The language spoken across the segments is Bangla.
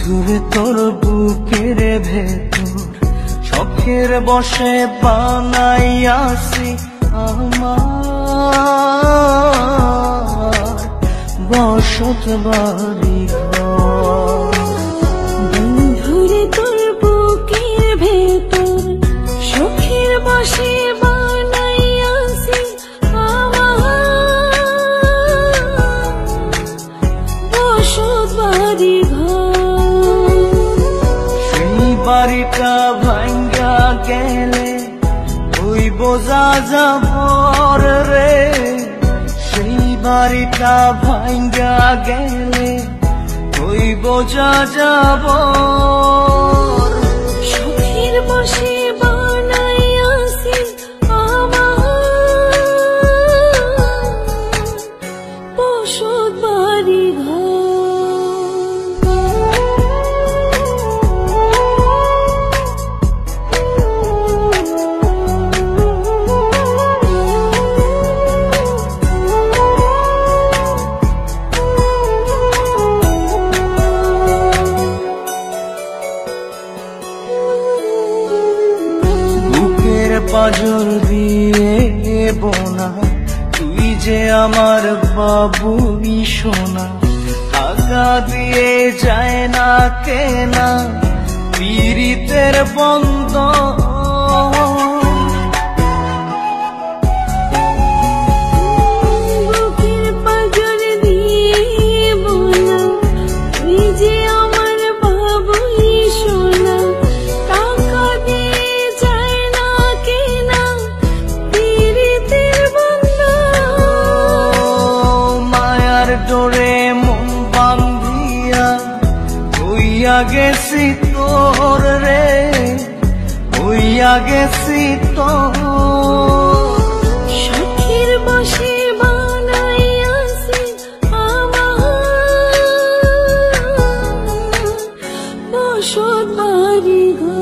বন্ধুরে তোর বুকের ভেতর শখের বসে বানাইয়াছি আমার বসত বাড়ি ঘর। বন্ধুরে তোর বুকের ভেতর শখের বসে বানাইয়াছি আমার বসত বাড়ি ঘর। সেই বাড়িটা ভাঙ্গা গেলে ওই বোঝা যাবর রে, সেই বাড়িটা ভাঙ্গা গেলে ওই বোঝা যাবর। শখের বসে বানাইয়াছি আমার বসত বাড়ি ঘর। পাজর দিয়ে বোনা তুই যে আমার বাবুই সোনা, টাকা দিয়ে যায় না কেনা পীড়িতের বন্ধন। ডোরে মন বান্ধিয়া হইয়া গেছি তোর রে, হইয়া গেছি তোর। শখের বসে বানাইয়াছি আমার বসত বাড়ি ঘর।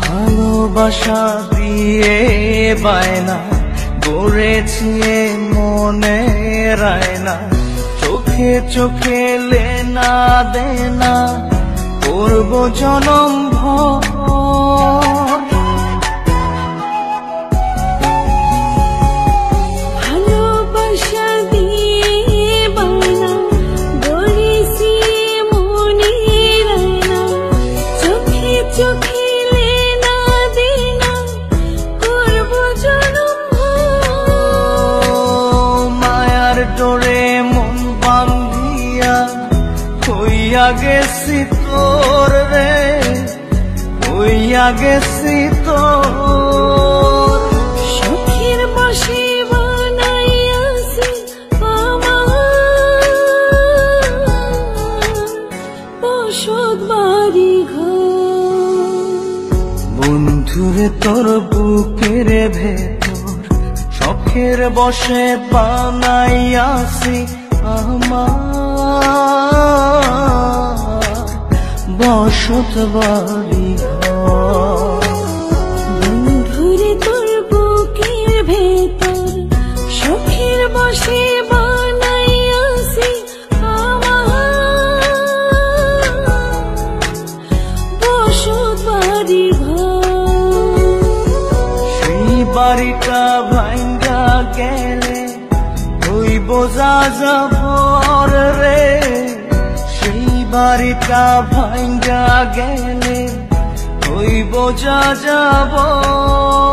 ভালোবাসা দিয়ে বায়না গড়েছি মনে রায়না, চোখে চোখে লেনা দেনা করব জনম ভর। ভালোবাসা দিয়ে বায়না গড়েছি মনে রায়না, চোখে চোখে ডোরে মন বান্ধিয়া হইয়া গেছি তোর রে, হইয়া গেছি তোর। শখের বসে বানাইয়াছি আমার বসত বাড়ি ঘর। বন্ধুরে তোর বুকের ভেতর শখের বসে বানাইয়াছি আমার বসত বাড়ি ঘর। বন্ধুরে তোর বুকের ভেতর শখের বসে বানাইয়াছি আমার বসত বাড়ি ঘর। সেই বাড়িটা ভাঙ্গা গেলে ওই বোঝা যাবর রে, সেই বাড়িটা ভাঙ্গা গেলে ওই বোঝা যাবর।